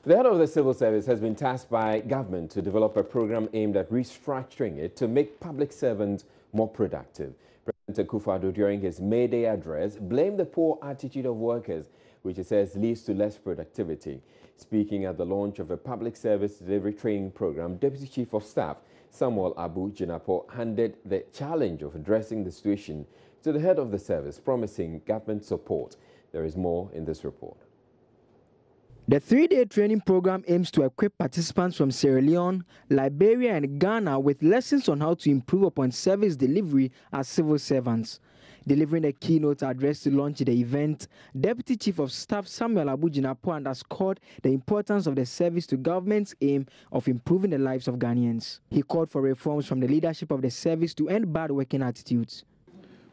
The head of the civil service has been tasked by government to develop a program aimed at restructuring it to make public servants more productive. President Akufo-Addo, during his May Day address, blamed the poor attitude of workers, which he says leads to less productivity. Speaking at the launch of a public service delivery training program, Deputy Chief of Staff Samuel Abu Jinapo handed the challenge of addressing the situation to the head of the service, promising government support. There is more in this report. The three-day training program aims to equip participants from Sierra Leone, Liberia and Ghana with lessons on how to improve upon service delivery as civil servants. Delivering a keynote address to launch the event, Deputy Chief of Staff Samuel Abu Jinapo underscored the importance of the service to government's aim of improving the lives of Ghanaians. He called for reforms from the leadership of the service to end bad working attitudes.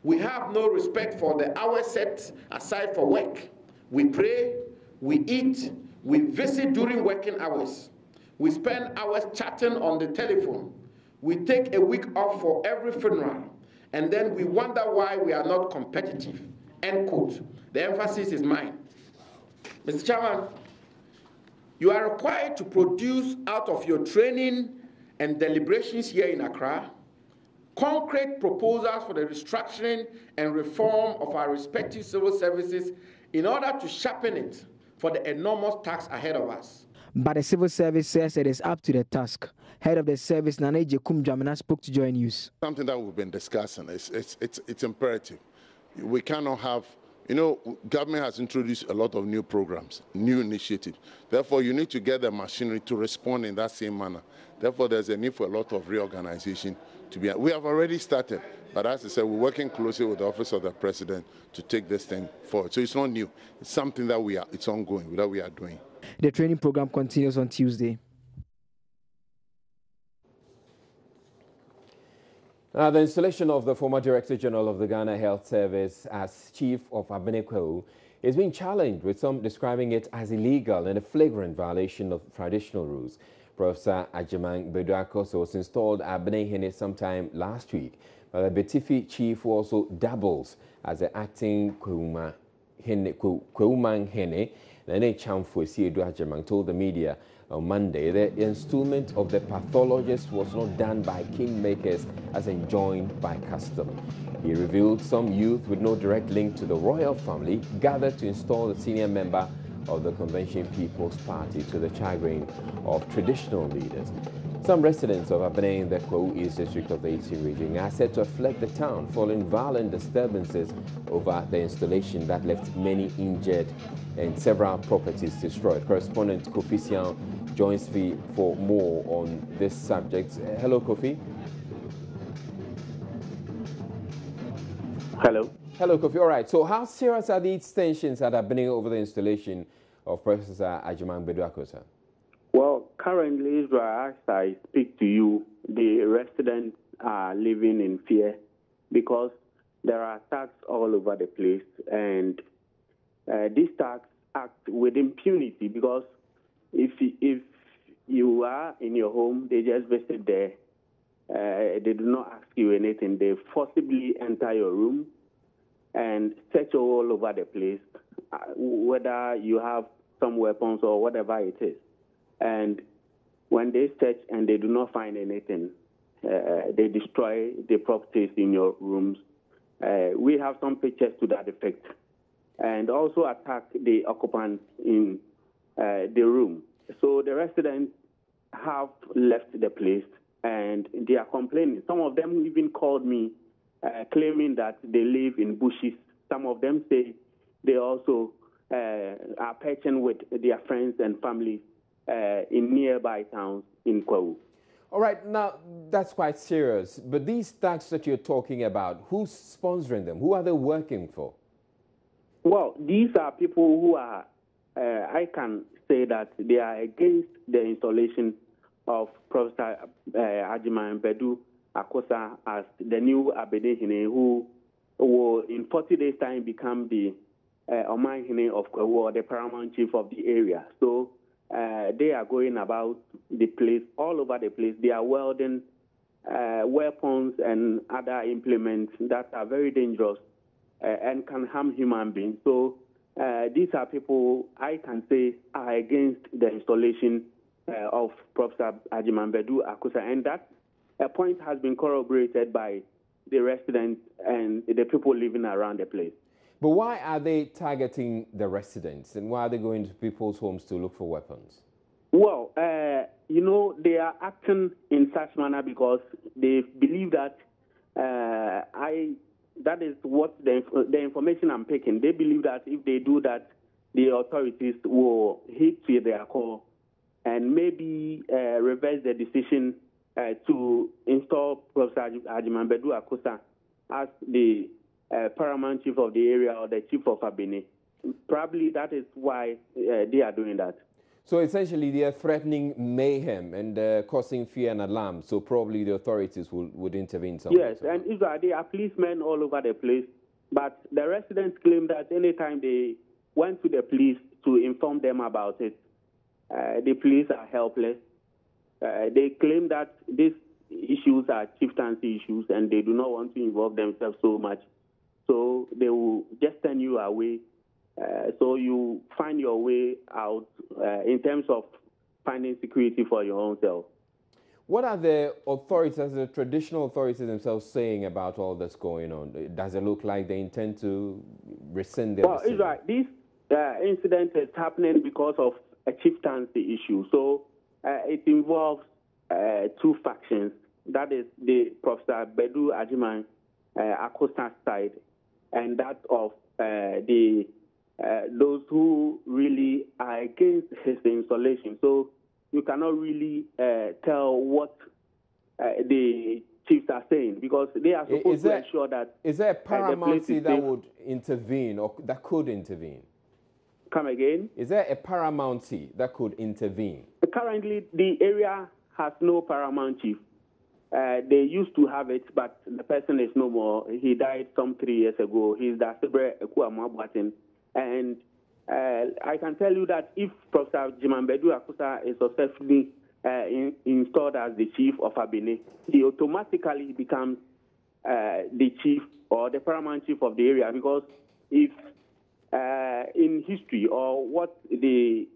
We have no respect for the hours set aside for work. We pray, we eat, we visit during working hours. We spend hours chatting on the telephone. We take a week off for every funeral. And then we wonder why we are not competitive. End quote. The emphasis is mine. Mr. Chairman, you are required to produce out of your training and deliberations here in Accra concrete proposals for the restructuring and reform of our respective civil services in order to sharpen it for the enormous task ahead of us. But the civil service says it is up to the task. Head of the service, Nana Jekum Jamina, spoke to Joy News. Something that we've been discussing, it's imperative. We cannot have, government has introduced a lot of new programs, new initiatives. Therefore, you need to get the machinery to respond in that same manner. Therefore, there's a need for a lot of reorganization to be. We have already started, but as I said, we're working closely with the Office of the President to take this thing forward. So it's not new. It's something that it's ongoing, that we are doing. The training program continues on Tuesday. The installation of the former Director General of the Ghana Health Service as Chief of Aburi is being challenged, with some describing it as illegal and a flagrant violation of traditional rules. Professor Agyemang Bedu was installed at Aburi sometime last week, but the Betifi chief who also doubles as the acting Kweuman Hene. Nene Chamfo Edu Agyemang told the media on Monday that the installment of the pathologist was not done by kingmakers as enjoined by custom. He revealed some youth with no direct link to the royal family gathered to install the senior member of the Convention People's Party, to the chagrin of traditional leaders. Some residents of Aburi in the Kweu East District of the Eastern region are said to have fled the town following violent disturbances over the installation that left many injured and several properties destroyed. Correspondent Kofi Sian joins me for more on this subject. Hello, Kofi. Hello. Hello, Kofi. All right. So how serious are these tensions that are happening over the installation of Professor Agyemang Bedu, sir? Well, currently, as I speak to you, the residents are living in fear because there are attacks all over the place, and these attacks act with impunity because if you are in your home, they just visit there. They do not ask you anything. They forcibly enter your room and search all over the place, whether you have some weapons or whatever it is. And when they search and they do not find anything, they destroy the properties in your rooms. We have some pictures to that effect. And also attack the occupants in the room. So the residents have left the place and they are complaining. Some of them even called me claiming that they live in bushes. Some of them say they also are patching with their friends and families in nearby towns in Kweu. All right, now that's quite serious. But these attacks that you're talking about, who's sponsoring them? Who are they working for? Well, these are people who are, I can say that they are against the installation of Professor Agyemang Bedu Akosa as the new Abedehine, who will in 40 days' time become the Omanhine of Kweu, or the paramount chief of the area. So they are going about the place, all over the place. They are wielding weapons and other implements that are very dangerous and can harm human beings. So these are people I can say are against the installation of Professor Agyeman-Badu Akusa, and that point has been corroborated by the residents and the people living around the place. But why are they targeting the residents, and why are they going to people's homes to look for weapons? Well, you know, they are acting in such manner because they believe that that is what the information I'm picking. They believe that if they do that, the authorities will hit to their call and maybe reverse the decision to install Professor Agyeman-Badu Akusa as the paramount chief of the area or the chief of Aburi. Probably that is why they are doing that. So essentially they are threatening mayhem and causing fear and alarm, so probably the authorities would intervene somewhere. Yes, and there are policemen all over the place, but the residents claim that anytime they went to the police to inform them about it, the police are helpless. They claim that these issues are chieftaincy issues and they do not want to involve themselves so much. So they will just send you away. So you find your way out in terms of finding security for your own self. What are the authorities, the traditional authorities themselves, saying about all that's going on? Does it look like they intend to rescind their decision? It's right. This incident is happening because of a chieftaincy issue. So it involves two factions. That is the Professor Badu Agyeman Akusa side, and that of those who really are against his installation. So you cannot really tell what the chiefs are saying because they are supposed to ensure that... Is there a paramountcy that would intervene or that could intervene? Come again? Is there a paramountcy that could intervene? Currently, the area has no paramount chief. They used to have it, but the person is no more. He died some 3 years ago. He's Dasebre Ekuamabwatin. And I can tell you that if Professor Agyeman-Badu Akusa is successfully installed as the chief of Aburi, he automatically becomes the chief or the paramount chief of the area, because if in history or what the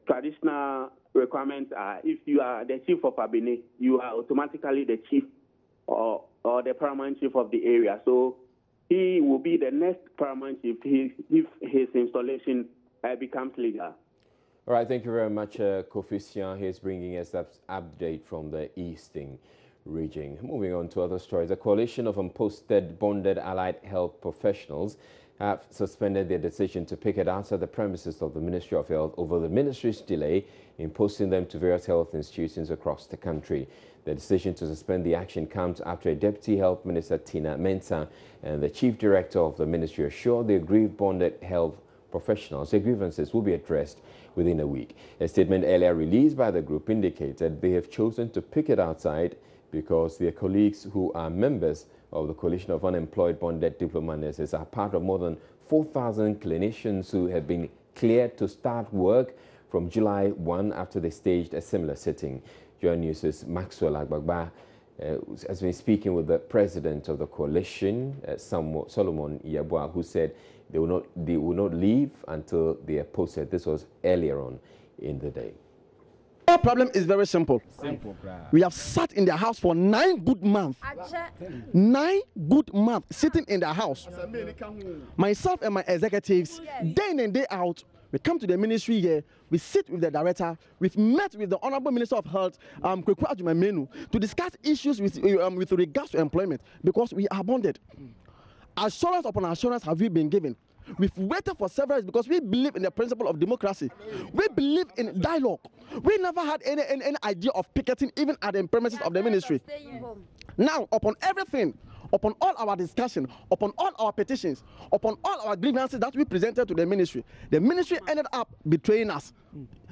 traditional requirements are, if you are the chief of Aburi, you are automatically the chief or the paramount chief of the area. So he will be the next paramount chief if his installation becomes legal. All right, thank you very much, Kofi Sian. He's bringing us that update from the Eastern region. Moving on to other stories. A coalition of unposted, bonded allied health professionals have suspended their decision to picket outside the premises of the Ministry of Health over the ministry's delay in posting them to various health institutions across the country. The decision to suspend the action comes after a Deputy Health Minister, Tina Mensah, and the Chief Director of the ministry assured the aggrieved bonded health professionals their grievances will be addressed within a week. A statement earlier released by the group indicated they have chosen to picket outside because their colleagues who are members of the Coalition of Unemployed Bonded Diploma Nurses are part of more than 4,000 clinicians who have been cleared to start work from July 1 after they staged a similar sitting. Joy News' Maxwell Agbagba has been speaking with the president of the coalition, Solomon Yabua, who said they will not leave until they are posted. This was earlier on in the day. Our problem is very simple. We have sat in their house for 9 good months. 9 good months sitting in their house. Myself and my executives, day in and day out, we come to the ministry here, we sit with the director, we've met with the Honorable Minister of Health, Kweku Agyeman-Menu, to discuss issues with regards to employment, because we are bonded. Assurance upon assurance have we been given. We've waited for several years because we believe in the principle of democracy. We believe in dialogue. We never had any idea of picketing even at the premises of the ministry. Now, upon everything, upon all our discussion, upon all our petitions, upon all our grievances that we presented to the ministry ended up betraying us.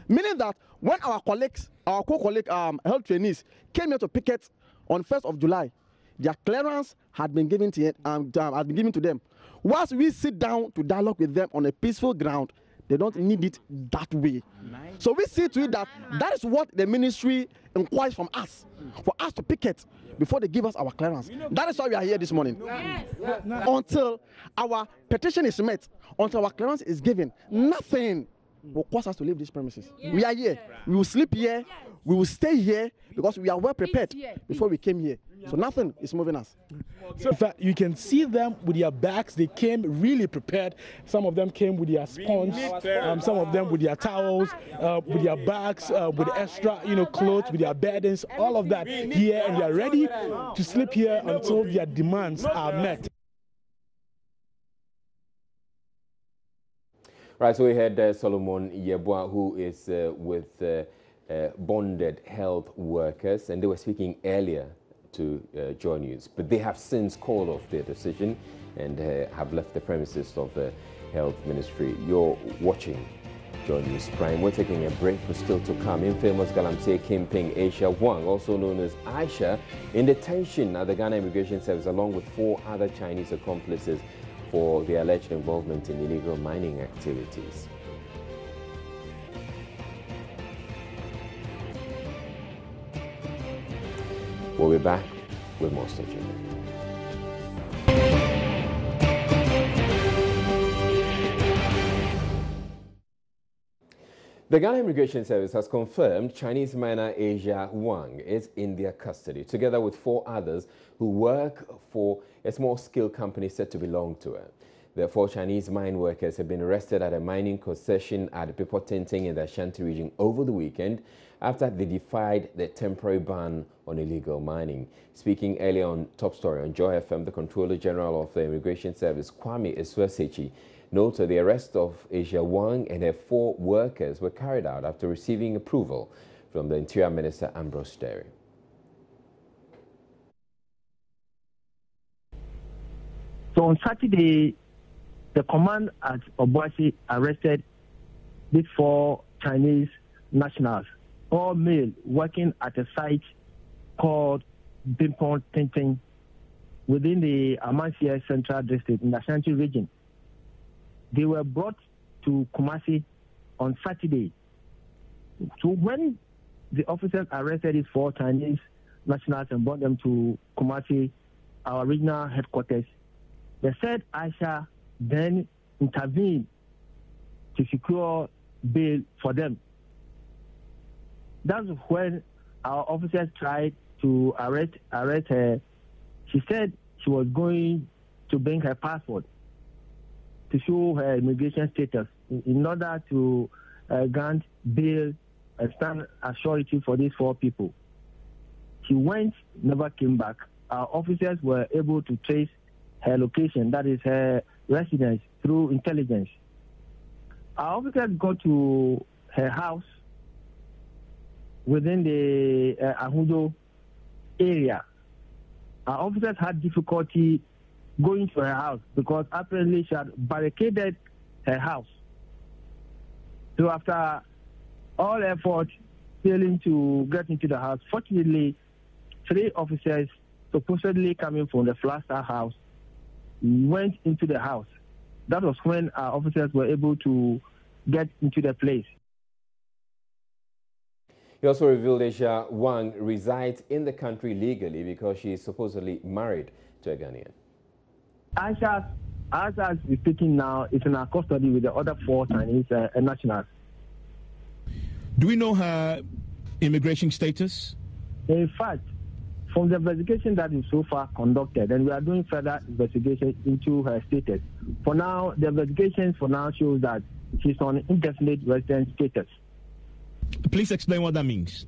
Meaning that when our colleagues, our co-colleague health trainees came here to picket on 1st of July, their clearance had been given to them. Once we sit down to dialogue with them on a peaceful ground, They don't need it that way. So we see to it that that is what the ministry inquires from us, for us to picket before they give us our clearance. That is why we are here this morning. Until our petition is met, until our clearance is given, nothing will cause us to leave these premises. We are here. We will sleep here. We will stay here because we are well prepared before we came here. So nothing is moving us. So in fact, you can see them with their bags. They came really prepared. Some of them came with their sponge, some of them with their towels, with their bags, with extra, clothes, with their beddings, all of that here, and they are ready to sleep here until their demands are met. Right, so we had Solomon Yeboah, who is with bonded health workers, and they were speaking earlier to Joy News, but they have since called off their decision and have left the premises of the health ministry. You're watching Joy News Prime. We're taking a break, but still to come. Infamous Galamsey Kingpin Asia Wang, also known as Aisha, in detention at the Ghana Immigration Service along with 4 other Chinese accomplices for their alleged involvement in illegal mining activities. We'll be back with more stitching. The Ghana Immigration Service has confirmed Chinese miner Asia Wang is in their custody, together with 4 others who work for a small-scale company said to belong to her. The 4 Chinese mine workers have been arrested at a mining concession at Picket in the Ashanti region over the weekend after they defied the temporary ban on illegal mining. Speaking earlier on Top Story on Joy FM, the Controller General of the Immigration Service, Kwame Eswesechi, noted the arrest of Asia Wang and her 4 workers were carried out after receiving approval from the Interior Minister Ambrose Derry. So on Saturday, the command at Obuasi arrested these 4 Chinese nationals, all male, working at a site called Deportation within the Amansia Central District in the Ashanti region. They were brought to Kumasi on Saturday. So when the officers arrested these 4 Chinese nationals and brought them to Kumasi, our regional headquarters, they said Aisha then intervened to secure bail for them. That's when our officers tried to arrest her. She said she was going to bring her passport to show her immigration status in order to grant bail and stand as surety for these 4 people. She went, never came back. Our officers were able to trace her location, that is her residence, through intelligence. Our officers got to her house within the Ahudo area. Our officers had difficulty going to her house because apparently she had barricaded her house. So after all effort failing to get into the house, fortunately, 3 officers supposedly coming from the Flagstaff house went into the house. That was when our officers were able to get into the place. He also revealed Asia Wang resides in the country legally because she is supposedly married to a Ghanaian. Aisha, as we're speaking now, is in our custody with the other 4 Chinese nationals. Do we know her immigration status? In fact, from the investigation that is so far conducted, and we are doing further investigation into her status. For now, the investigation shows that she's on indefinite residence status. Please explain what that means.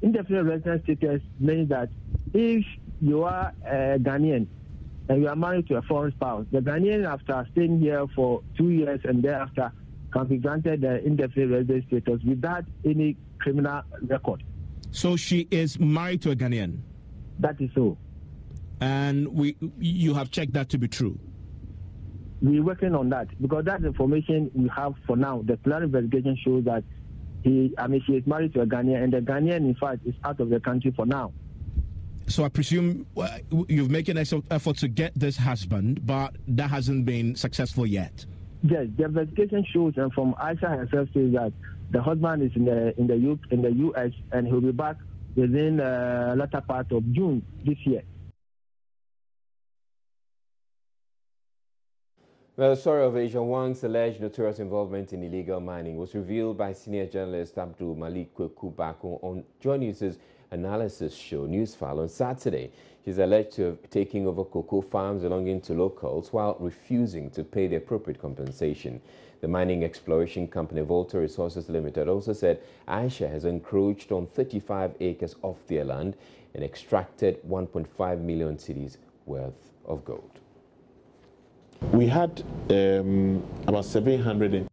Indefinite residence status means that if you are a Ghanaian and you are married to a foreign spouse, the Ghanaian, after staying here for 2 years and thereafter, can be granted the indefinite residence status without any criminal record. So she is married to a Ghanaian? That is so. And you have checked that to be true? We're working on that because that's information we have for now. The preliminary investigation shows that she is married to a Ghanaian, and the Ghanaian, in fact, is out of the country for now. So I presume you've made an effort to get this husband, but that hasn't been successful yet. Yes, the investigation shows, and from Aisha herself says that the husband is in the U.S. and he'll be back within the latter part of June this year. Well, the story of Asian Wang's alleged notorious involvement in illegal mining was revealed by senior journalist Abdul Malik Kwekubako on Joy News' analysis show Newsfile on Saturday. He's alleged to have taken over cocoa farms belonging to locals while refusing to pay the appropriate compensation. The mining exploration company Volta Resources Limited also said Aisha has encroached on 35 acres of their land and extracted 1.5 million cedis worth of gold. We had about 700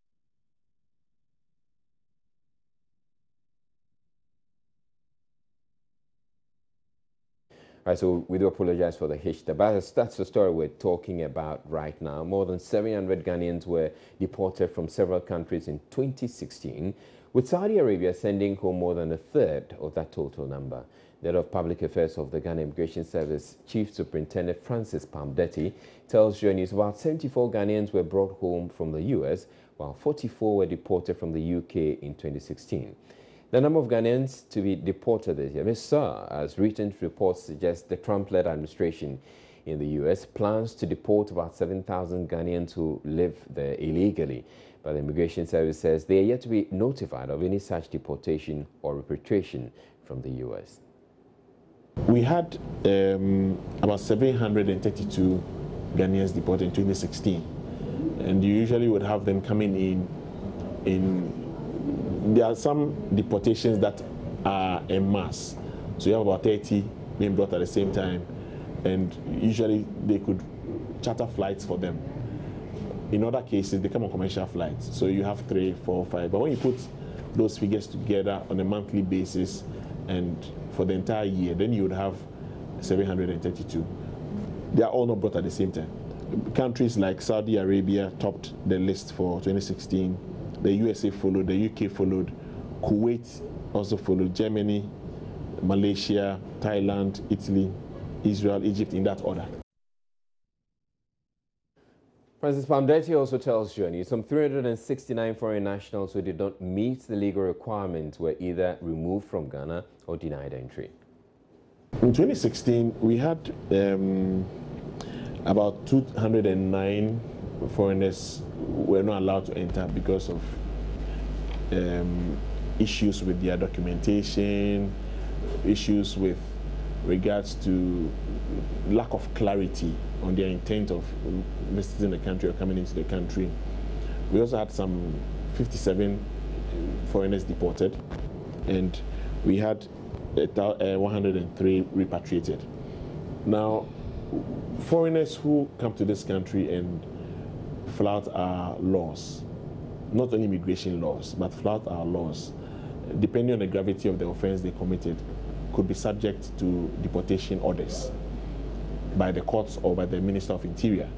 Right, so we do apologize for the hitch, but that's the story we're talking about right now. More than 700 Ghanaians were deported from several countries in 2016, with Saudi Arabia sending home more than a third of that total number. The head of Public Affairs of the Ghana Immigration Service, Chief Superintendent Francis Pamdeti, tells journalists about 74 Ghanaians were brought home from the U.S., while 44 were deported from the U.K. in 2016. The number of Ghanaians to be deported this year, as recent reports suggest, the Trump-led administration in the U.S. plans to deport about 7,000 Ghanaians who live there illegally. But the Immigration Service says they are yet to be notified of any such deportation or repatriation from the U.S. We had about 732 Ghanaians deported in 2016, and you usually would have them coming in. There are some deportations that are en masse, so you have about 30 being brought at the same time, and usually they could charter flights for them. In other cases, they come on commercial flights, so you have 3, 4, 5. But when you put those figures together on a monthly basis and for the entire year, then you would have 732. They are all not brought at the same time. Countries like Saudi Arabia topped the list for 2016. The USA followed, the UK followed, Kuwait also followed, Germany, Malaysia, Thailand, Italy, Israel, Egypt, in that order. Francis Pamdeti also tells journalists some 369 foreign nationals who did not meet the legal requirements were either removed from Ghana or denied entry. In 2016, we had about 209 foreigners were not allowed to enter because of issues with their documentation, issues with regards to lack of clarity on their intent of visiting the country or coming into the country. We also had some 57 foreigners deported, and we had 103 repatriated. Now, foreigners who come to this country and flout our laws, not only immigration laws, but flout our laws, depending on the gravity of the offense they committed, could be subject to deportation orders by the courts or by the Minister of Interior.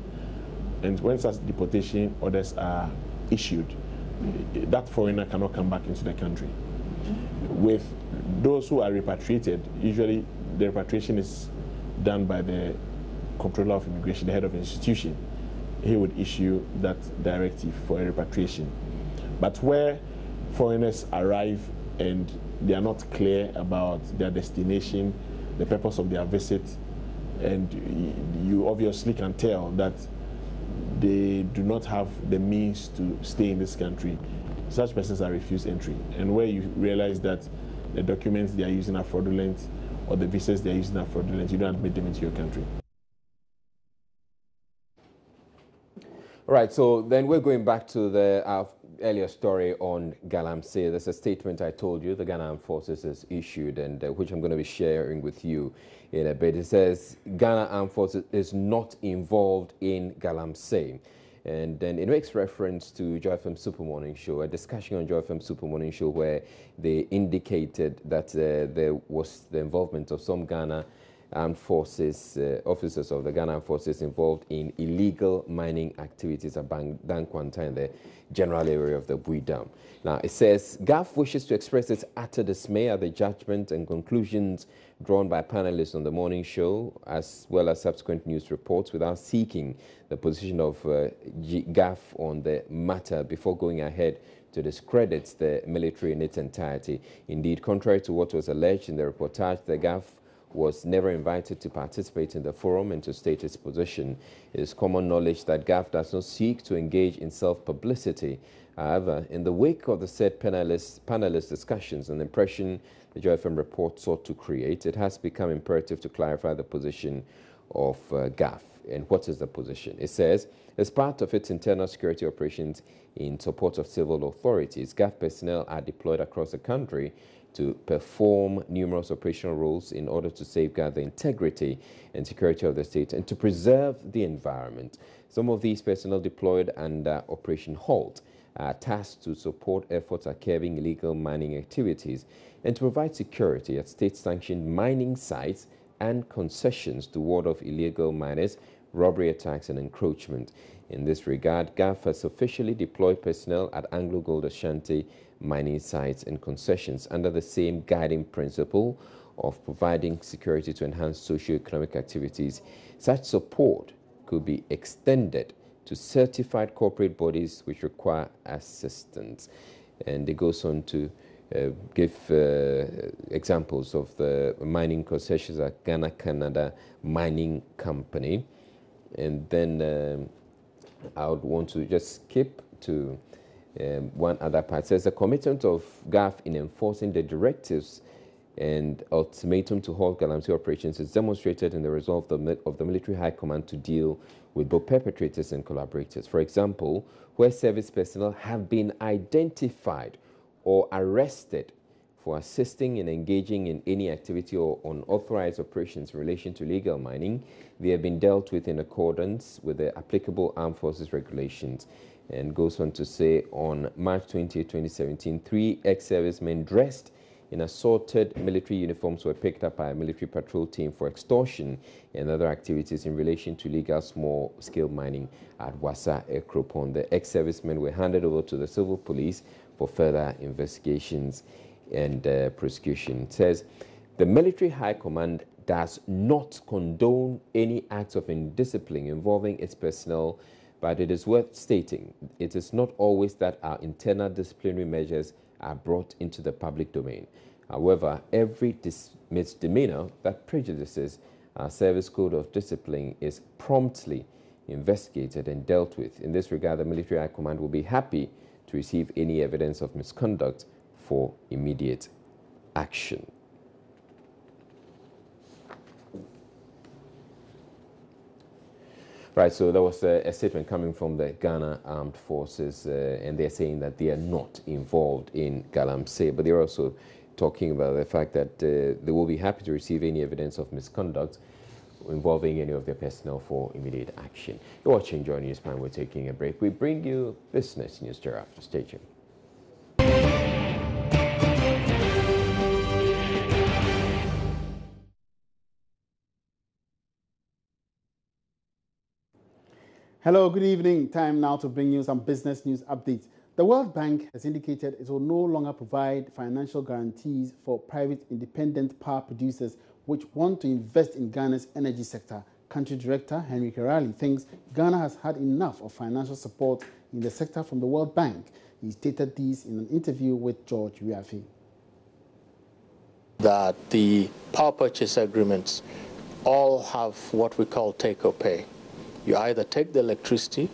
And when such deportation orders are issued, that foreigner cannot come back into the country. With those who are repatriated, usually the repatriation is done by the Controller of Immigration, the head of the institution. He would issue that directive for a repatriation. But where foreigners arrive and they are not clear about their destination, the purpose of their visit, and you obviously can tell that they do not have the means to stay in this country, such persons are refused entry. And where you realize that the documents they are using are fraudulent or the visas they are using are fraudulent, you don't admit them into your country. All right, so then we're going back to the earlier story on Galamsey. There's a statement I told you the Ghana Armed Forces has issued, and which I'm going to be sharing with you in a bit. It says Ghana Armed Forces is not involved in Galamsey. And then it makes reference to Joy FM Super Morning Show, a discussion on Joy FM Super Morning Show where they indicated that there was the involvement of some Ghana armed forces, officers of the Ghana Armed Forces involved in illegal mining activities at Dankwanta in the general area of the Aburi Dam. Now, it says GAF wishes to express its utter dismay at the judgment and conclusions drawn by panelists on the morning show, as well as subsequent news reports, without seeking the position of GAF on the matter before going ahead to discredit the military in its entirety. Indeed, contrary to what was alleged in the reportage, the GAF was never invited to participate in the forum and to state its position. It is common knowledge that GAF does not seek to engage in self-publicity. However, in the wake of the said panelist discussions and the impression the Joy FM report sought to create, it has become imperative to clarify the position of GAF. And what is the position? It says, as part of its internal security operations in support of civil authorities, GAF personnel are deployed across the country to perform numerous operational roles in order to safeguard the integrity and security of the state and to preserve the environment. Some of these personnel deployed under Operation HALT are tasked to support efforts at curbing illegal mining activities and to provide security at state-sanctioned mining sites and concessions to ward off illegal miners, robbery attacks and encroachment. In this regard, GAF has officially deployed personnel at Anglo Gold Ashanti mining sites and concessions under the same guiding principle of providing security to enhance socio-economic activities. Such support could be extended to certified corporate bodies which require assistance. And it goes on to give examples of the mining concessions at Ghana Canada Mining Company. And then I would want to just skip to one other part. It says the commitment of GAF in enforcing the directives and ultimatum to halt Galamsey operations is demonstrated in the resolve of the Military High Command to deal with both perpetrators and collaborators. For example, where service personnel have been identified or arrested for assisting in engaging in any activity or unauthorized operations in relation to illegal mining, they have been dealt with in accordance with the applicable armed forces regulations. And goes on to say, on March 20, 2017, 3 ex-servicemen dressed in assorted military uniforms were picked up by a military patrol team for extortion and other activities in relation to illegal small-scale mining at Wassa Ekropon. The ex-servicemen were handed over to the civil police for further investigations and prosecution. It says, the Military High Command does not condone any acts of indiscipline involving its personnel, but it is worth stating, it is not always that our internal disciplinary measures are brought into the public domain. However, every misdemeanor that prejudices our service code of discipline is promptly investigated and dealt with. In this regard, the Military High Command will be happy to receive any evidence of misconduct for immediate action. Right, so there was a statement coming from the Ghana Armed Forces, and they're saying that they are not involved in Galamsey, but they're also talking about the fact that they will be happy to receive any evidence of misconduct involving any of their personnel for immediate action. You're watching Joy News Prime. We're taking a break. We bring you business news thereafter. Stay tuned. Hello, good evening. Time now to bring you some business news updates. The World Bank has indicated it will no longer provide financial guarantees for private independent power producers which want to invest in Ghana's energy sector. Country Director Henry Kerali thinks Ghana has had enough of financial support in the sector from the World Bank. He stated this in an interview with George Wiafi. That the power purchase agreements all have what we call take or pay. You either take the electricity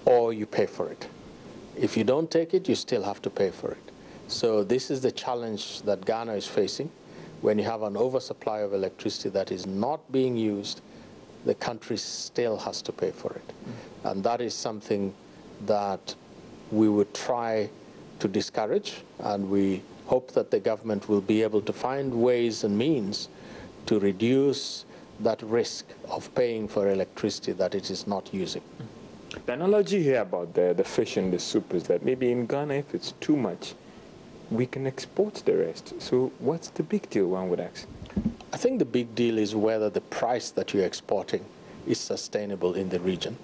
or you pay for it. If you don't take it, you still have to pay for it. So this is the challenge that Ghana is facing. When you have an oversupply of electricity that is not being used, the country still has to pay for it. And that is something that we would try to discourage, and we hope that the government will be able to find ways and means to reduce that risk of paying for electricity that it is not using. The analogy here about the fish in the soup is that maybe in Ghana, if it's too much, we can export the rest. So what's the big deal, one would ask? I think the big deal is whether the price that you're exporting is sustainable in the region.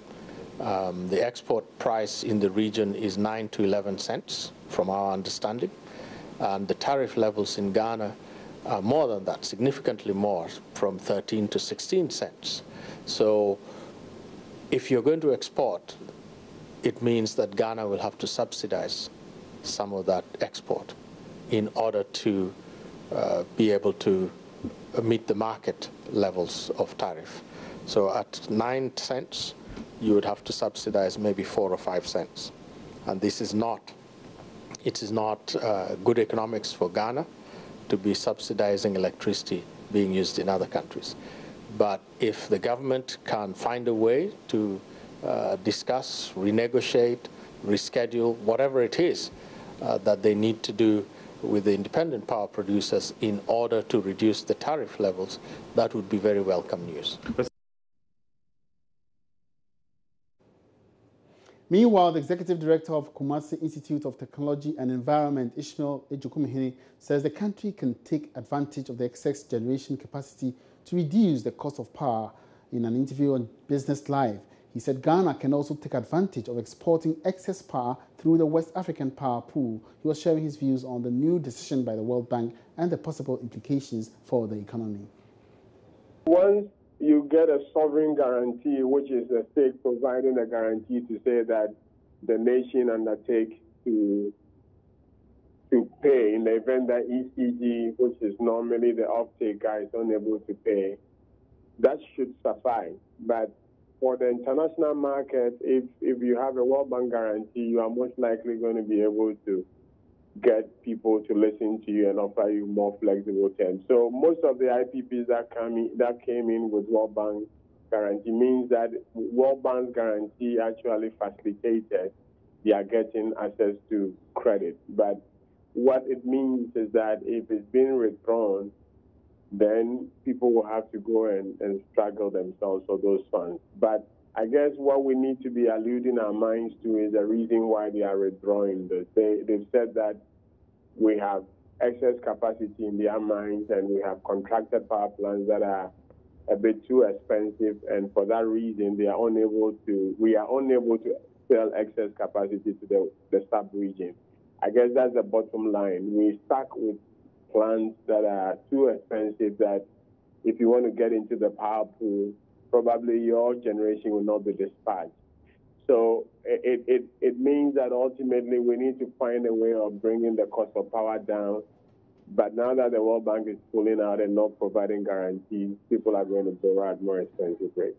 The export price in the region is 9 to 11 cents from our understanding, and the tariff levels in Ghana are more than that, significantly more, from 13 to 16 cents. So if you're going to export, it means that Ghana will have to subsidize some of that export in order to be able to meet the market levels of tariff. So at 9 cents, you would have to subsidize maybe 4 or 5 cents. And this is not, it is not good economics for Ghana to be subsidizing electricity being used in other countries. But if the government can find a way to discuss, renegotiate, reschedule, whatever it is that they need to do with the independent power producers in order to reduce the tariff levels, that would be very welcome news. Meanwhile, the executive director of Kumasi Institute of Technology and Environment, Ishmael Ejukumihini, says the country can take advantage of the excess generation capacity to reduce the cost of power. In an interview on Business Live, he said Ghana can also take advantage of exporting excess power through the West African Power Pool. He was sharing his views on the new decision by the World Bank and the possible implications for the economy. Once you get a sovereign guarantee, which is the state providing a guarantee to say that the nation undertakes to pay in the event that ECG, which is normally the offtake guy, is unable to pay, that should suffice. But for the international market, if you have a World Bank guarantee, you are most likely going to be able to get people to listen to you and offer you more flexible terms. So most of the IPPs that came in with World Bank guarantee means that World Bank guarantee actually facilitated their getting access to credit. But what it means is that if it's been withdrawn, then people will have to go and struggle themselves for those funds. But I guess what we need to be alluding our minds to is the reason why they are withdrawing this. They've said that we have excess capacity in their mines and we have contracted power plants that are a bit too expensive, and for that reason we are unable to sell excess capacity to the sub-region. I guess that's the bottom line. We're stuck with plants that are too expensive that if you want to get into the power pool, probably your generation will not be dispatched. So it means that ultimately we need to find a way of bringing the cost of power down. But now that the World Bank is pulling out and not providing guarantees, people are going to borrow at more expensive rates.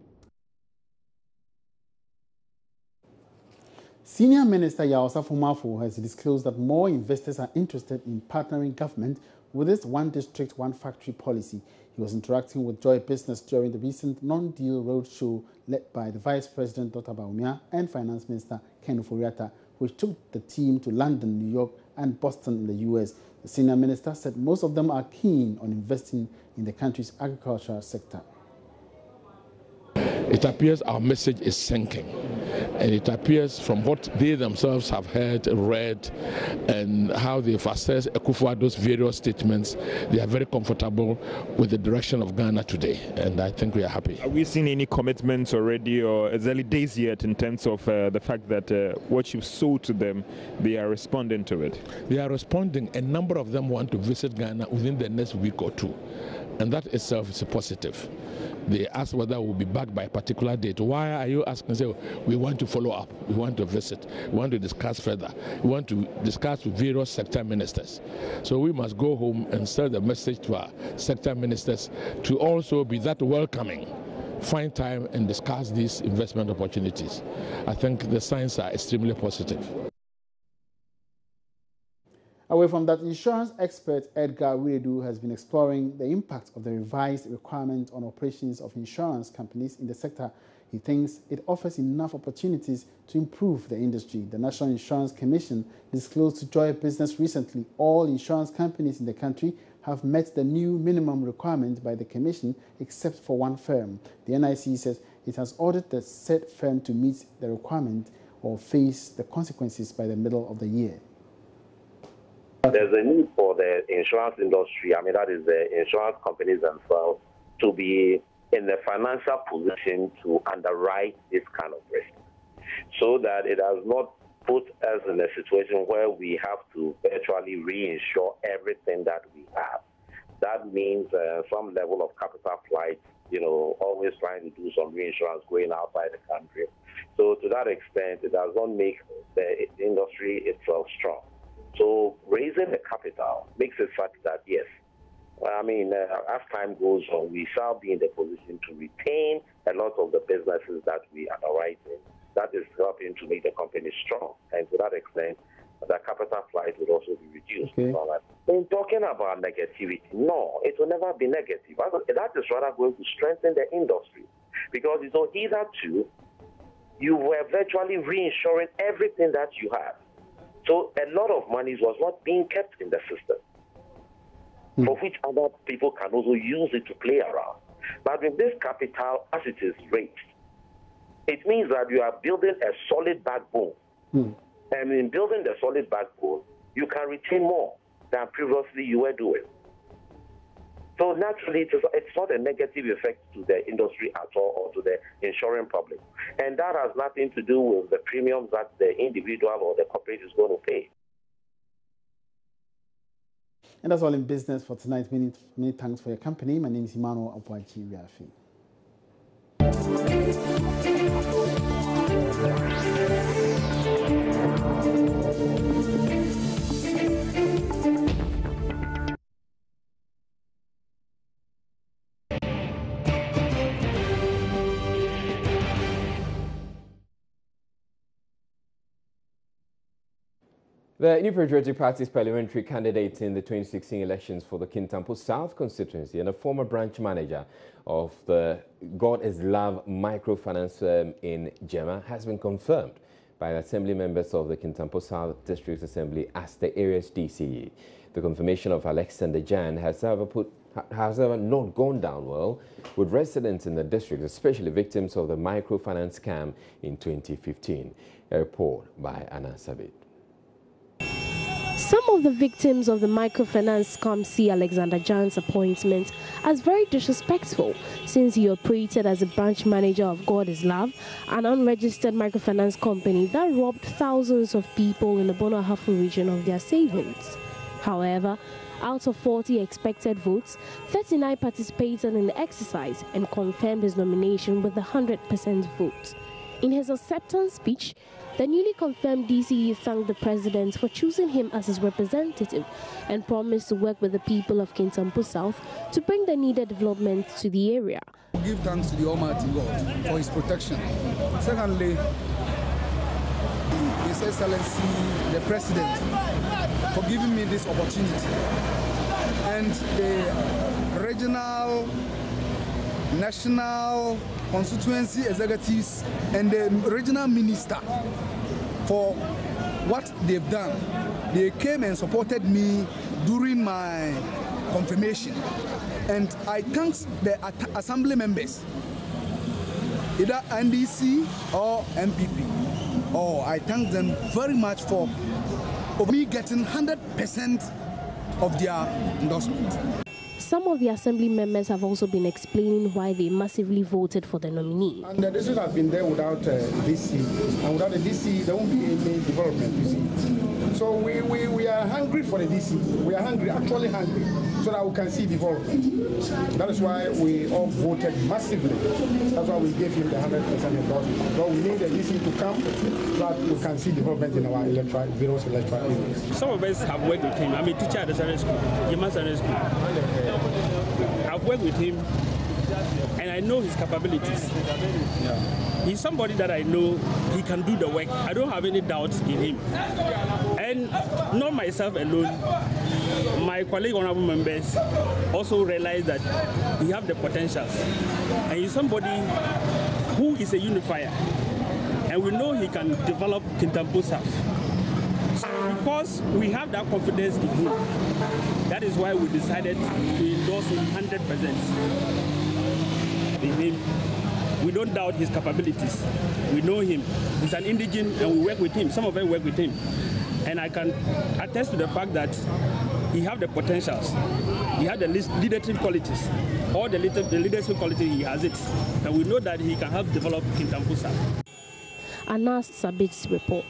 Senior Minister Yaosa Fumafo has disclosed that more investors are interested in partnering government with its one district, one factory policy. He was interacting with Joy Business during the recent non-deal roadshow led by the Vice President Dr. Baumia and Finance Minister Ken Ofori-Atta, which took the team to London, New York, and Boston in the U.S. The senior minister said most of them are keen on investing in the country's agricultural sector. It appears our message is sinking, and it appears from what they themselves have heard, read, and how they've assessed Akufo-Addo's various statements. They are very comfortable with the direction of Ghana today, and I think we are happy. Are we seeing any commitments already, or it's early days yet in terms of the fact that what you've sold to them, they are responding to it? They are responding. A number of them want to visit Ghana within the next week or two, and that itself is a positive. They ask whether we'll be back by a particular date. Why are you asking? Say, we want to follow up, we want to visit, we want to discuss further, we want to discuss with various sector ministers. So we must go home and send the message to our sector ministers to also be that welcoming, find time and discuss these investment opportunities. I think the signs are extremely positive. Away from that, insurance expert Edgar Wiredu has been exploring the impact of the revised requirement on operations of insurance companies in the sector. He thinks it offers enough opportunities to improve the industry. The National Insurance Commission disclosed to Joy Business recently all insurance companies in the country have met the new minimum requirement by the Commission except for one firm. The NIC says it has ordered the said firm to meet the requirement or face the consequences by the middle of the year. There's a need for the insurance industry, I mean, that is the insurance companies themselves, to be in the financial position to underwrite this kind of risk, so that it does not put us in a situation where we have to virtually reinsure everything that we have. That means some level of capital flight, you know, always trying to do some reinsurance going outside the country. So to that extent, it does not make the industry itself strong. So raising the capital makes it such that, yes, I mean, as time goes on, we shall be in the position to retain a lot of the businesses that we underwrite in. That is helping to make the company strong. And to that extent, the capital flight would also be reduced. Okay. In talking about negativity, no, it will never be negative. That is rather going to strengthen the industry. Because it's on either two, you were virtually reinsuring everything that you have. So a lot of money was not being kept in the system, for which other people can also use it to play around. But with this capital, as it is raised, it means that you are building a solid backbone. And in building the solid backbone, you can retain more than previously you were doing. So naturally, it's not a negative effect to the industry at all, or to the insuring public. And that has nothing to do with the premiums that the individual or the corporate is going to pay. And that's all in business for tonight. Many thanks for your company. My name is Emmanuel Abuachi. The New Patriotic Party's parliamentary candidate in the 2016 elections for the Kintampo South constituency and a former branch manager of the God is Love microfinance firm in Jema has been confirmed by assembly members of the Kintampo South District Assembly as the area's DCE. The confirmation of Alexander Jan has however not gone down well with residents in the district, especially victims of the microfinance scam in 2015. A report by Anna Sabit. Some of the victims of the microfinance scam see Alexander Jan's appointment as very disrespectful, since he operated as a branch manager of God is Love, an unregistered microfinance company that robbed thousands of people in the Bono Ahafo region of their savings. However, out of 40 expected votes, 39 participated in the exercise and confirmed his nomination with a 100% vote. In his acceptance speech, the newly confirmed DCE thanked the president for choosing him as his representative and promised to work with the people of Kintampo South to bring the needed development to the area. We give thanks to the Almighty God for his protection. Secondly, His Excellency, the President, for giving me this opportunity. And the regional, national, constituency executives and the regional minister for what they've done. They came and supported me during my confirmation. And I thank the assembly members, either NDC or MPP. I thank them very much for me getting 100% of their endorsement. Some of the assembly members have also been explaining why they massively voted for the nominee. And the district has been there without DC, and without the DC, there won't be any development, you see. So we are hungry for the DC. We are hungry, actually hungry, so that we can see development. That is why we all voted massively. That's why we gave him the 100% endorsement. So we need the DC to come so that we can see development in our various electoral areas. Some of us have worked with him. I'm a teacher at the Sunday school, Yema Sunday School. I've worked with him and I know his capabilities. He's somebody that I know he can do the work. I don't have any doubts in him. And not myself alone, my colleague honorable members also realize that he have the potentials. And he's somebody who is a unifier. And we know he can develop Kintampo South. Because we have that confidence in him, that is why we decided to endorse him 100% in him. We don't doubt his capabilities. We know him. He's an indigene and we work with him. Some of us work with him. And I can attest to the fact that he have the potentials. He had the leadership qualities. All the leadership quality, he has it. And we know that he can help develop Kintampusa. Anas Sabit's report.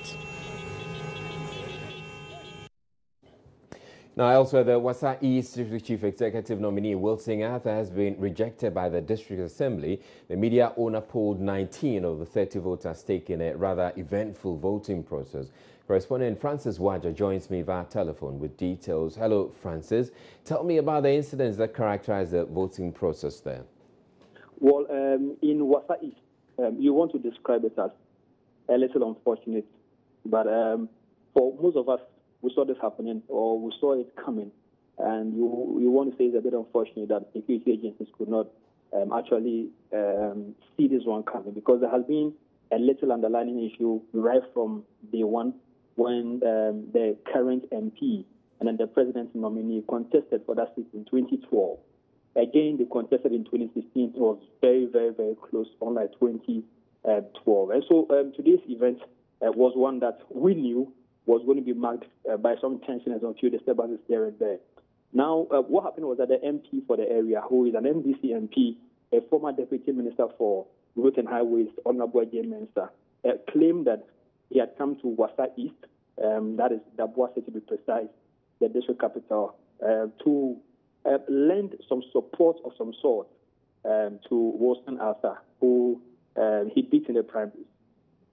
Now, elsewhere, the Wasa East District Chief Executive nominee Wilson Arthur has been rejected by the District Assembly. The media owner polled 19 of the 30 voters taking a rather eventful voting process. Correspondent Francis Waja joins me via telephone with details. Hello, Francis. Tell me about the incidents that characterize the voting process there. Well, in Wasa East, you want to describe it as a little unfortunate, but for most of us, we saw this happening or we saw it coming, and you want to say it's a bit unfortunate that security agencies could not actually see this one coming, because there has been a little underlying issue right from day one when the current MP and then the president's nominee contested for that seat in 2012. Again, they contested in 2016. It was very, very, very close, unlike 2012. And so today's event was one that we knew was going to be marked by some tension and some few disturbances here and there. Now, what happened was that the MP for the area, who is an NDC MP, a former Deputy Minister for Road and Highways, Honorable J. Mensa, claimed that he had come to Wasa East, that is Dabua City to be precise, the district capital, to lend some support of some sort to Wilson Arthur, who he beat in the primaries,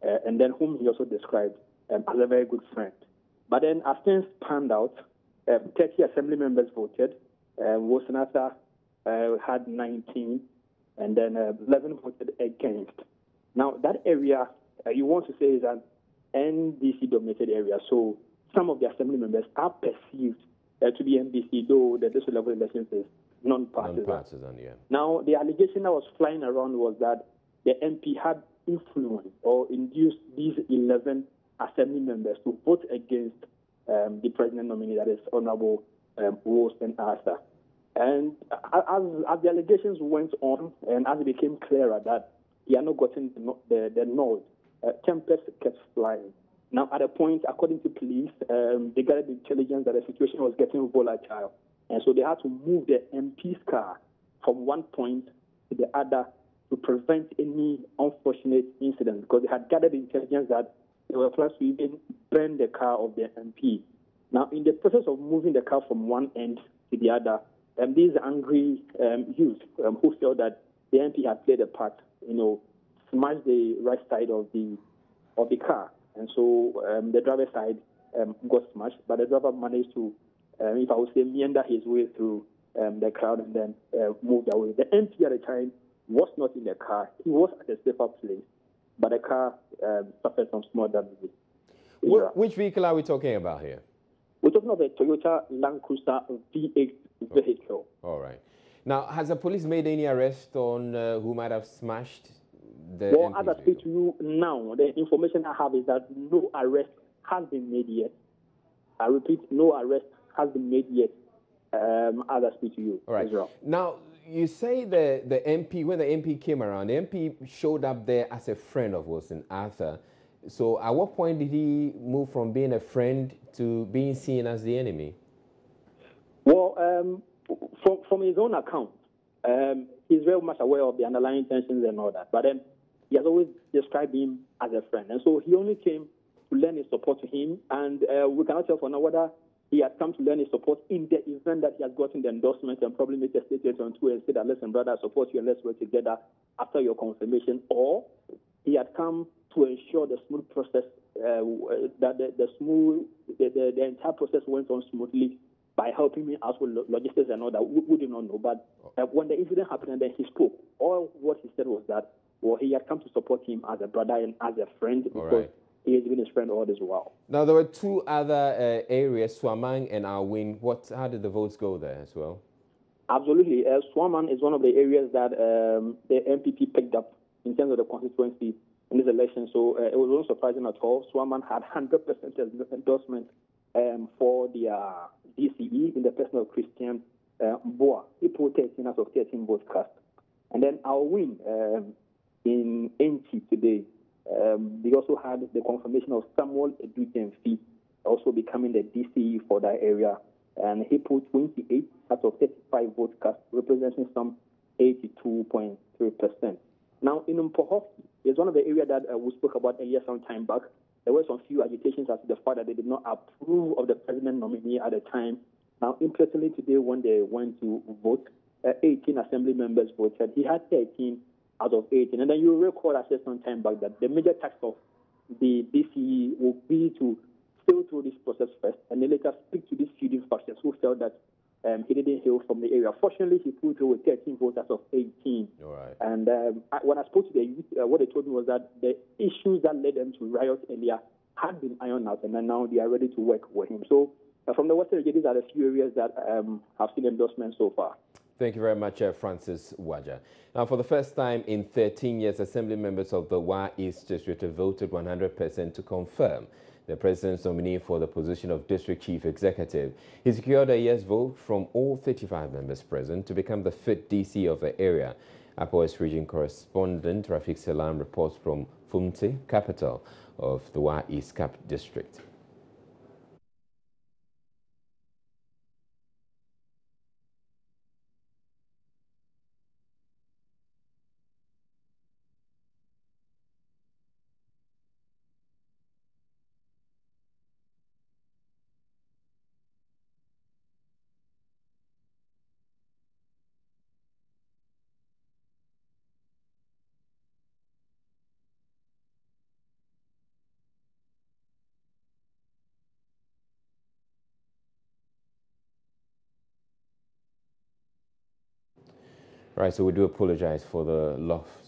and then whom he also described as a very good friend. But then, as things panned out, 30 assembly members voted. Wilson Arthur had 19, and then 11 voted against. Now, that area, you want to say, is an NDC-dominated area, so some of the assembly members are perceived to be NDC, though the district level elections is non-partisan. Yeah. Now, the allegation that was flying around was that the MP had influenced or induced these 11 assembly members to vote against the president nominee, that is Honorable Wilson Arthur. And as the allegations went on and as it became clearer that he had not gotten the nod, tempers kept flying. Now, at a point, according to police, they gathered intelligence that the situation was getting volatile. And so they had to move the MP's car from one point to the other to prevent any unfortunate incident, because they had gathered intelligence that they were planning to even burn the car of the MP. Now, in the process of moving the car from one end to the other, these angry youth who felt that the MP had played a part, smashed the right side of the car. And so the driver's side got smashed, but the driver managed to, if I would say, meander his way through the crowd and then moved away. The MP at the time was not in the car. He was at a safer place, but the car suffered some small damages. Which vehicle are we talking about here? We're talking about a Toyota Land Cruiser V8 vehicle. All right. Now, has the police made any arrest on who might have smashed the Well, MP's as I speak to you now, the information I have is that no arrest has been made yet. I repeat, no arrest has been made yet as I speak to you. All right. Israel. Now, you say the MP, when the MP came around, the MP showed up there as a friend of Wilson Arthur. So at what point did he move from being a friend to being seen as the enemy? Well, from his own account, he's very much aware of the underlying tensions and all that. But then he has always described him as a friend. And so he only came to lend his support to him. And we cannot tell for now whether he has come to lend his support in the event that he has gotten the endorsement and probably made a statement on Twitter and said that, listen, brother, I support you and let's work together after your confirmation. Or he had come to ensure the smooth process, that the entire process went on smoothly by helping me out with logistics and all that. We do not know. But when the incident happened and then he spoke, all what he said was that, well, he had come to support him as a brother and as a friend because he has been his friend all this while. Now, there were two other areas, Swamang and Awin. How did the votes go there as well? Absolutely. Swamang is one of the areas that the MPP picked up in terms of the constituency in this election. So it was not surprising at all. Swamang had 100% endorsement for the DCE in the person of Christian Boa. He put 13 out of 13 votes cast. And then Awin in NT today, they also had the confirmation of Samuel Edutemfi also becoming the DCE for that area. And he put 28 out of 35 votes cast, representing some 82.3%. Now, in Mpoho, is one of the areas that we spoke about earlier some time back. There were some few agitations as to the fact that they did not approve of the president nominee at the time. Now, interestingly, today when they went to vote, 18 assembly members voted. He had 13 out of 18. And then you recall, I said some time back, that the major task of the DCE will be to sail through this process first and then later speak to these feuding factions who felt that he didn't hail from the area. Fortunately, he pulled through with 13 votes out of 18. All right. And when I spoke to the youth, what they told me was that the issues that led them to riot earlier had been ironed out, and then now they are ready to work with him. So from the Western region, these are the few areas that have seen endorsements so far. Thank you very much, Francis Waja. Now, for the first time in 13 years, Assembly members of the Wa East District have voted 100% to confirm the president's nominee for the position of District Chief Executive. He secured a yes vote from all 35 members present to become the 5th DC of the area. Upper West Region correspondent Rafiq Salam reports from Funte, capital of the Wa East Cap District. Right, so we do apologize for the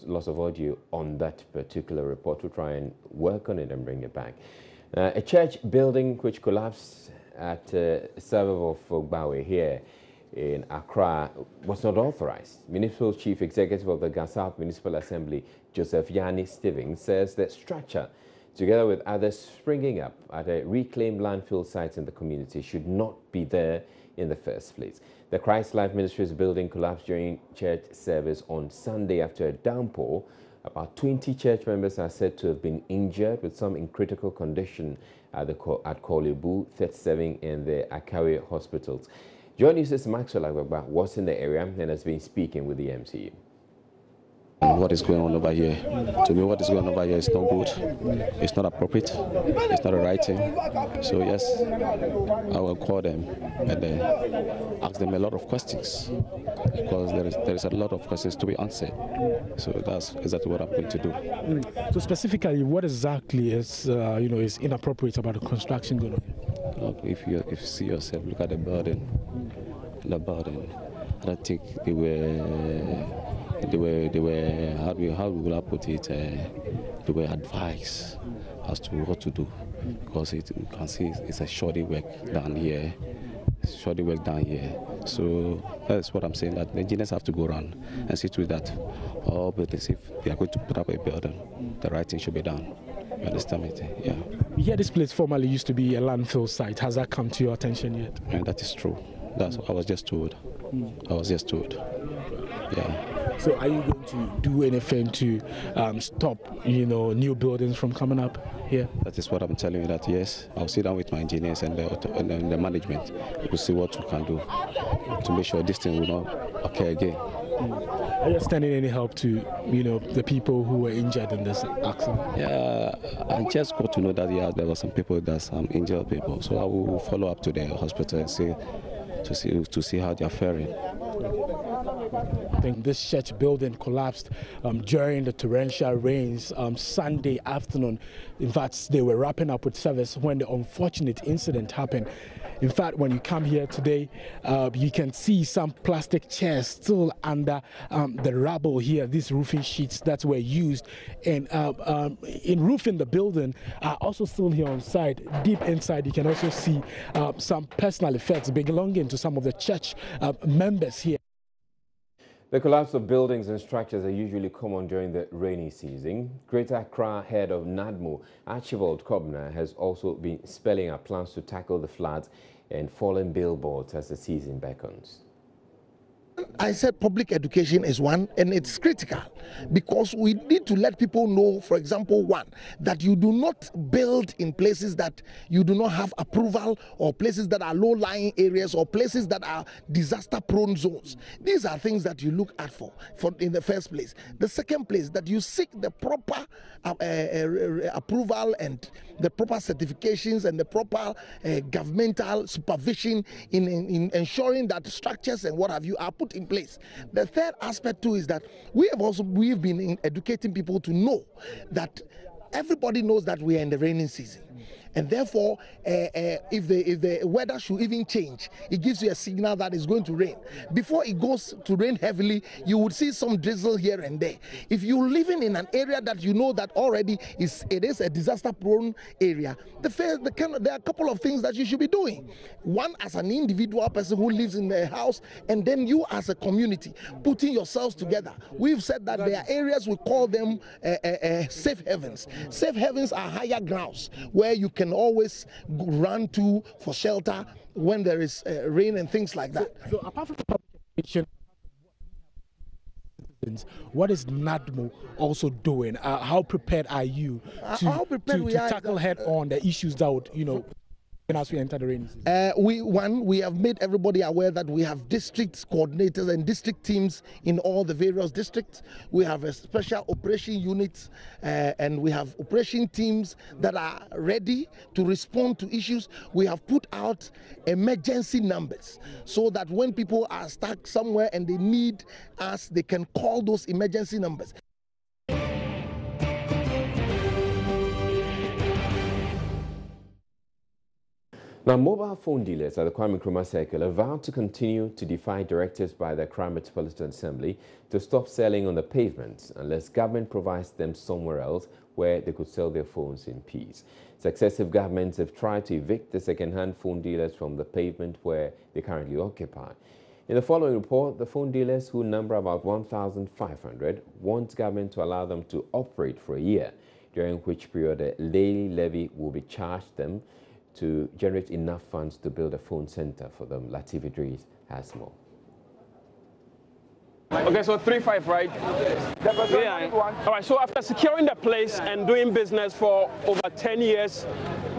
loss of audio on that particular report. We'll try and work on it and bring it back. A church building which collapsed at suburb of Ogbawe here in Accra was not authorized. Municipal Chief Executive of the South Municipal Assembly, Joseph Yani Stevens, says the structure, together with others springing up at a reclaimed landfill site in the community, should not be there in the first place. The Christ Life Ministries building collapsed during church service on Sunday after a downpour. About 20 church members are said to have been injured, with some in critical condition at Kolebu, 37 and the Akawe hospitals. Joint News' Maxwell Agbagba was in the area and has been speaking with the MCE. What is going on over here? To me, what is going on over here is not good. It's not appropriate. It's not the right thing. So yes, I will call them and ask them a lot of questions, because there is a lot of questions to be answered. So that's exactly what I'm going to do. So specifically, what exactly is is inappropriate about the construction going on? Look, if you see yourself, look at the building. The building. I don't think they were how will I put it, they were advised as to what to do, because you can see it's a shoddy work down here. So that's what I'm saying, that the engineers have to go around and see to it that all buildings, if they are going to put up a building, the right thing should be done. You understand me? Yeah. Yeah, this place formerly used to be a landfill site. Has that come to your attention yet? And that is true. That's what I was just told. Yeah. So are you going to do anything to stop, new buildings from coming up here? That is what I'm telling you, that yes, I'll sit down with my engineers and the management. We'll see what we can do to make sure this thing will not occur again. Are you extending any help to, the people who were injured in this accident? Yeah, I just got to know that there were some people, injured people. So I will follow up to the hospital and to see how they are faring. I think this church building collapsed during the torrential rains Sunday afternoon. In fact, they were wrapping up with service when the unfortunate incident happened. In fact, when you come here today, you can see some plastic chairs still under the rubble here. These roofing sheets that were used in roofing the building are also still here on site. Deep inside, you can also see some personal effects belonging to some of the church members here. The collapse of buildings and structures are usually common during the rainy season. Greater Accra head of NADMO, Archibald Kobner, has also been spelling out plans to tackle the floods and fallen billboards as the season beckons. I said public education is one, and it's critical because we need to let people know, for example, one, that you do not build in places that you do not have approval, or places that are low-lying areas, or places that are disaster-prone zones. These are things that you look at for in the first place. The second place, that you seek the proper approval and the proper certifications and the proper governmental supervision in ensuring that structures and what have you are put in place. The third aspect too is that we've been educating people to know that everybody knows that we are in the rainy season. And therefore, if the weather should even change, it gives you a signal that it's going to rain. Before it goes to rain heavily, you would see some drizzle here and there. If you're living in an area that you know that already it is a disaster-prone area, there are a couple of things that you should be doing. One, as an individual person who lives in a house, and then you as a community, putting yourselves together. We've said that there are areas, we call them safe havens. Safe havens are higher grounds where you can always run to for shelter when there is rain and things like that. So apart from the public education, what is NADMO also doing? How prepared are you to tackle head-on the issues that would, as we enter the rainy season? We have made everybody aware that we have district coordinators and district teams in all the various districts. We have a special operation units and we have operation teams that are ready to respond to issues. We have put out emergency numbers so that when people are stuck somewhere and they need us, they can call those emergency numbers. Now, mobile phone dealers at the Kwame Nkrumah Circle have vowed to continue to defy directives by the Accra Metropolitan Assembly to stop selling on the pavement unless government provides them somewhere else where they could sell their phones in peace. Successive governments have tried to evict the second-hand phone dealers from the pavement where they currently occupy. In the following report, the phone dealers, who number about 1,500, want government to allow them to operate for a year, during which period a daily levy will be charged them to generate enough funds to build a phone center for them. Latif Idris has more. Okay, so 3-5, right? Yeah. All right, so after securing the place and doing business for over 10 years,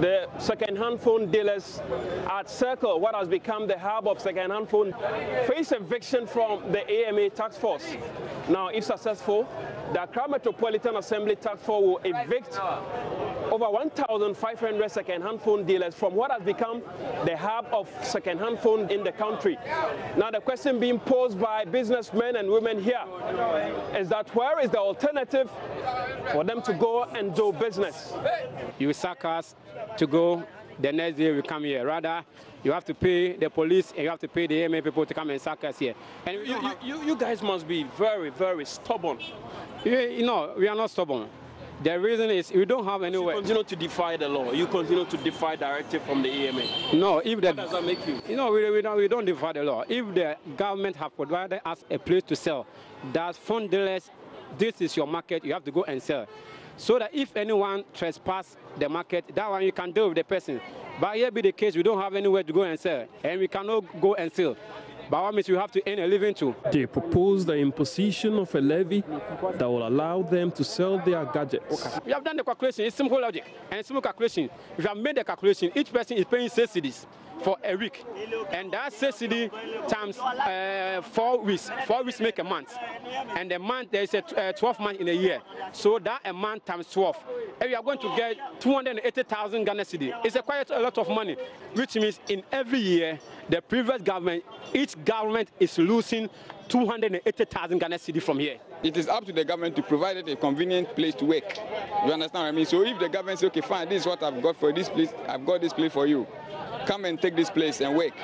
the second-hand phone dealers at Circle, what has become the hub of second-hand phone, face eviction from the AMA task force. Now, if successful, the Accra Metropolitan Assembly task force will evict over 1,500 second-hand phone dealers from what has become the hub of second-hand phone in the country. Now, the question being posed by businessmen and women here is that where is the alternative for them to go and do business? You sack us to go, the next day we come here. Rather, you have to pay the police and you have to pay the AMA people to come and sack us here. And you guys must be very, very stubborn. We are not stubborn. The reason is we don't have anywhere. You continue to defy the law. You continue to defy directive from the AMA. No, if what does that make you? We don't defy the law. If the government have provided us a place to sell, that phone dealers, this is your market, you have to go and sell. So that if anyone trespass the market, that one you can deal with the person. But here be the case, we don't have anywhere to go and sell, and we cannot go and sell. But what means we have to earn a living too. They propose the imposition of a levy that will allow them to sell their gadgets. We have done the calculation, it's simple logic and simple calculation. If you have made the calculation, each person is paying 6 cedis for a week. And that 6 cedi times 4 weeks. 4 weeks make a month. And a month, there is a 12 months in a year. So that a month times 12. And we are going to get 280,000 Ghana cedi. It's quite a lot of money, which means in every year, the previous government, each government is losing 280,000 Ghana cedi from here. It is up to the government to provide a convenient place to work. You understand what I mean? So if the government says, okay, fine, this is what I've got for this place, I've got this place for you. Come and take this place and work.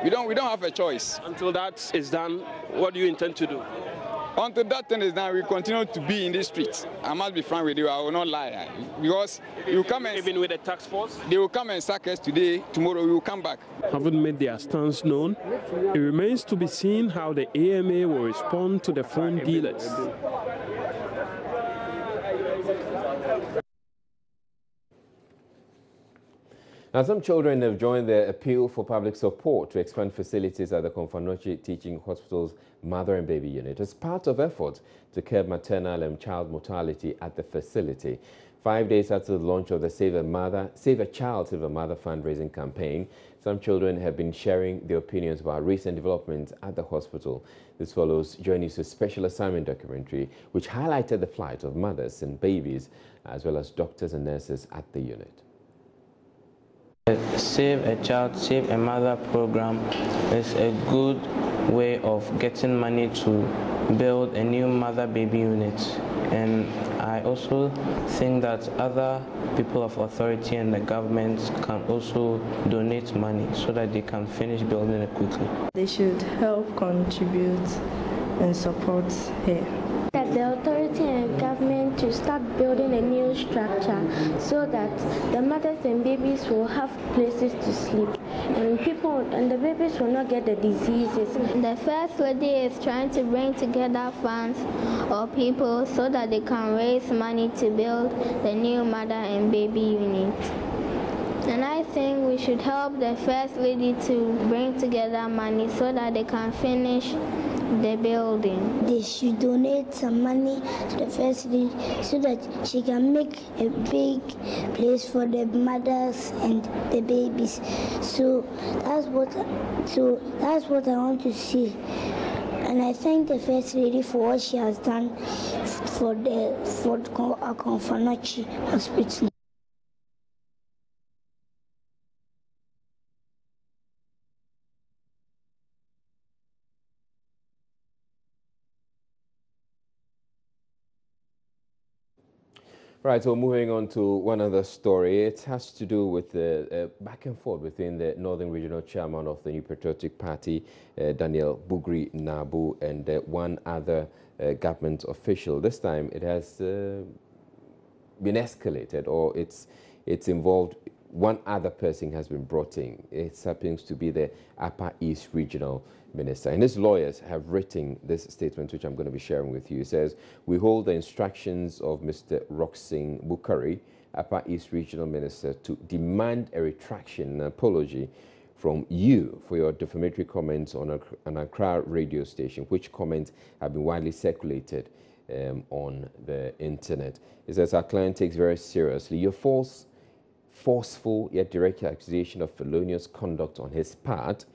We don't have a choice. Until that is done, what do you intend to do? Until that thing is done, we continue to be in the streets. I must be frank with you, I will not lie. Because you come and... Even with the tax force? They will come and sack us today, tomorrow we will come back. Haven't made their stance known, it remains to be seen how the AMA will respond to the phone dealers. Now, some children have joined the appeal for public support to expand facilities at the Konfanochi Teaching Hospital's mother and baby unit as part of efforts to curb maternal and child mortality at the facility. 5 days after the launch of the Save a Child, Save a Mother fundraising campaign, some children have been sharing their opinions about recent developments at the hospital. This follows Joy News' special assignment documentary, which highlighted the plight of mothers and babies, as well as doctors and nurses at the unit. Save a Child, Save a Mother program is a good way of getting money to build a new mother-baby unit. And I also think that other people of authority and the government can also donate money so that they can finish building it quickly. They should help contribute and support here. That the authority and government to start building a new structure so that the mothers and babies will have places to sleep and the babies will not get the diseases. The First Lady is trying to bring together funds or people so that they can raise money to build the new mother and baby unit. And I think we should help the First Lady to bring together money so that they can finish the building. They should donate some money to the First Lady so that she can make a big place for the mothers and the babies. So that's what I want to see. And I thank the First Lady for what she has done for Konfanochi Hospital. Right, so moving on to one other story. It has to do with the back and forth between the Northern Regional Chairman of the New Patriotic Party, Daniel Bugri Nabu, and one other government official. This time it has been escalated, or it's involved. One other person has been brought in. It happens to be the Upper East Regional Minister. And his lawyers have written this statement, which I'm going to be sharing with you. It says, we hold the instructions of Mr. Roxing Bukari, Upper East Regional Minister, to demand a retraction and apology from you for your defamatory comments on an Accra radio station, which comments have been widely circulated on the internet. It says, our client takes very seriously your forceful yet direct accusation of felonious conduct on his part,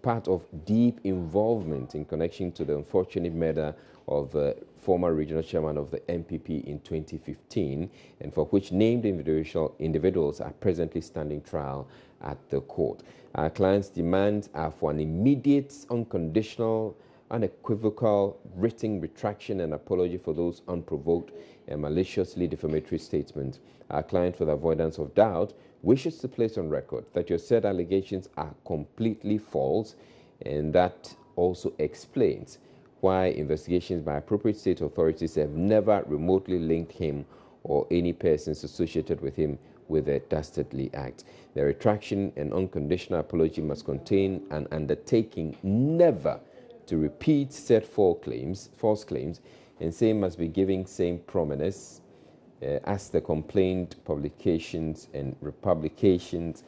part of deep involvement in connection to the unfortunate murder of former regional chairman of the MPP in 2015, and for which named individuals are presently standing trial at the court. Our client's demands are for an immediate, unconditional, unequivocal written retraction and apology for those unprovoked and maliciously defamatory statements. Our client, for the avoidance of doubt, wishes to place on record that your said allegations are completely false, and that also explains why investigations by appropriate state authorities have never remotely linked him or any persons associated with him with the dastardly act. The retraction and unconditional apology must contain an undertaking never to repeat said false claims, and same must be given same prominence as the complaint publications and republications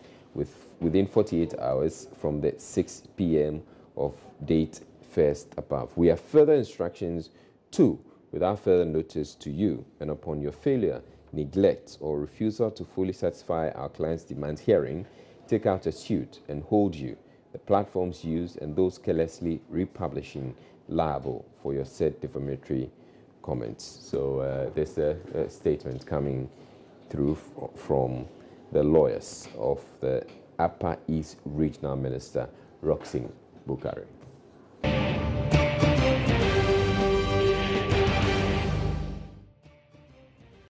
within 48 hours from the 6 p.m. of date first above. We have further instructions too, without further notice to you, and upon your failure, neglect, or refusal to fully satisfy our client's demands herein, take out a suit and hold you, the platforms used, and those carelessly republishing liable for your said defamatory comments. So there's a statement coming through from the lawyers of the Upper East Regional Minister, Roxing Bukari.